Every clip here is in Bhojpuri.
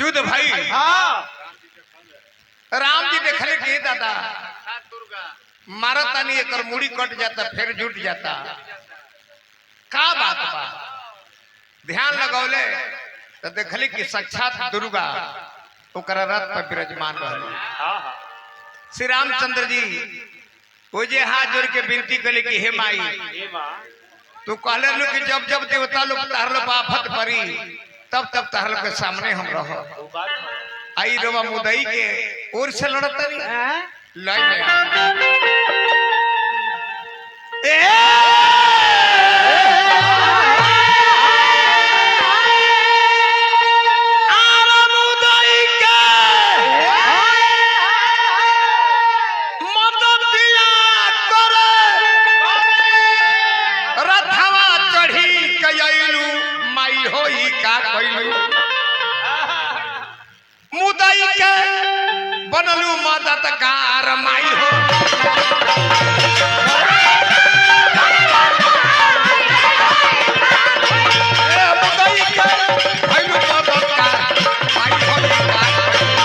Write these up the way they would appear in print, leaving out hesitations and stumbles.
युद्ध भाई राम जी देखले के दादा मारता नहीं एक मुड़ी कट जाता फिर जुट जाता का बात बा ध्यान लगौले तो देखली कि साक्षात दुर्गा ओकरा रथ पर विराजमान रहले। श्री रामचंद्र जी वो जे हाथ जोड़ के विनती कले कि हे माई तू कहले लो कि जब जब देवता लोग तहरलो आफत परी तब तब तहरलो के सामने हम रहो आई रोवा मुदई के ओर से लड़ता नहीं लड़ में मुदई के बनलू मददगार माई हो मुदई के बनलू मददगार माई हो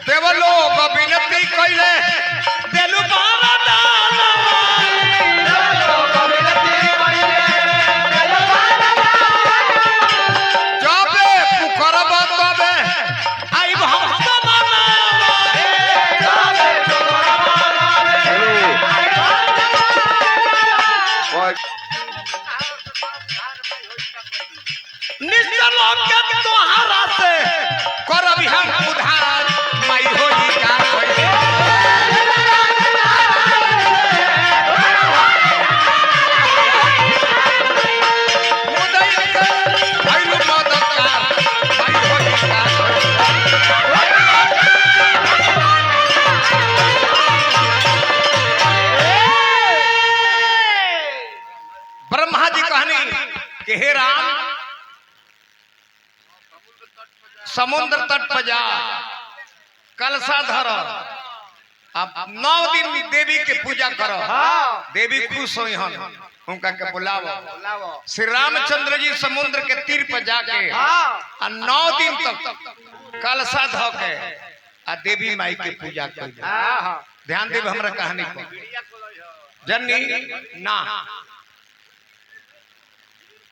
देवलोक विनती कइले देलू तोहरा से करब हम उधार माई होई का मुदई के भइलू मददगार माई होई का ब्रह्मा जी कहनी कि हे राम समुद्र तट पर जा कलशा धर अब 9 दिन देवी के पूजा करो देवी खुश हुई हन उनका के बुलावो श्री रामचंद्र जी समुद्र के तीर पर जाके 9 दिन तक कलशा धो के आ देवी माई के पूजा कर ध्यान देव हमरा कहानी को जन्नी ना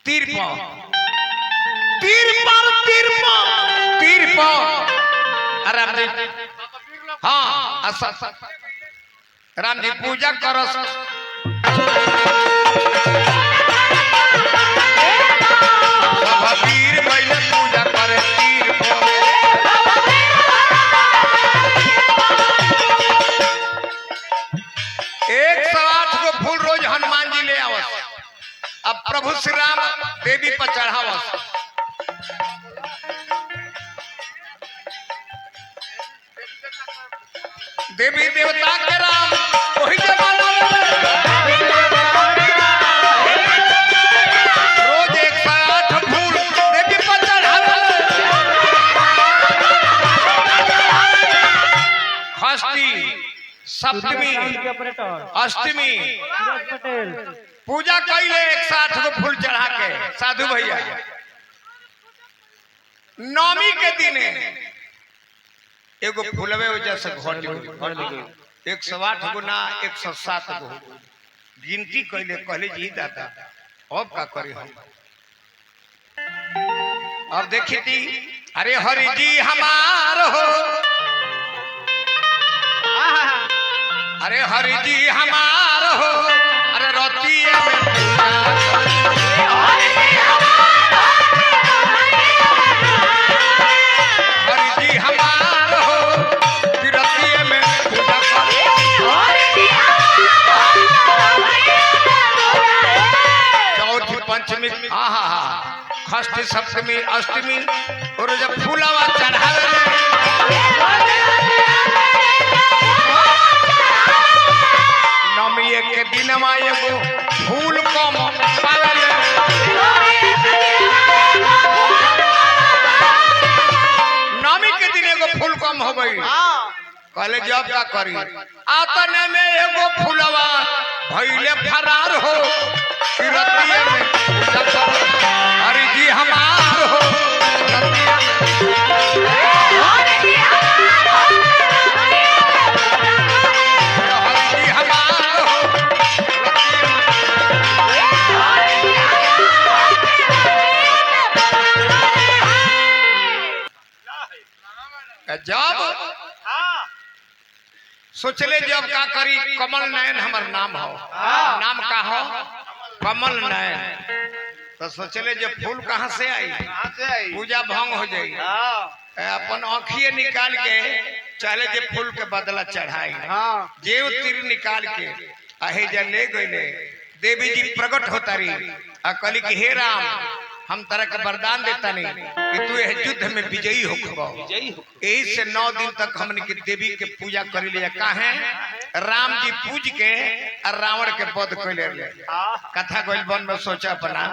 तीर राम जी हाँ राम जी पूजा करो तीर पहले पूजा करे तीर एक 108 को फूल रोज हनुमान जी ले आवस अब प्रभु श्री राम देवी पर चढ़ावस देवी देवता के राम वही जमाना रोज 108 फूल देवी पर चढ़ावे षष्ठी सप्तमी अष्टमी पूजा कैले 108 को फूल चढ़ा के साधु भैया नवमी के दिने एगो फूलवे वजह से घट 108 गो ना 107 गो गिनती कैले कहले जी दादा अब का करी हम अब देखी थी अरे हरि जी हमार हो अरे हरि जी हमार हो अरे रतिया में पंचमी षष्ठी सप्तमी अष्टमी और जब फूलावा चढ़ावे नवमी के दिन में एगो फूल कम पावे नवमी के दिन एगो फूल कम हो गई कहले जब का करी आतने में एगो फूलवा भैले फरार हो रतिया में हरि जी हमार हो रतिया जब सोचले जब का करी कमल नयन हमर नाम हो नाम का हो कमल नयन तो सोचले जब फूल कहाँ से आई पूजा भंग हो जाई अपन आँखिए निकाल के चले जे फूल के बदला चढ़ाई जेव तीर निकाल के अहे जा ले गए देवी जी प्रकट होता रही आ कहली कि हे राम हम तरह के वरदान देता नहीं कि तू यह युद्ध में विजयी हो यही से 9 दिन तक हमने की देवी के पूजा कर लिया काहे राम जी पूज के और रावण के वध कर ले कथा गोल बन में सोचा बना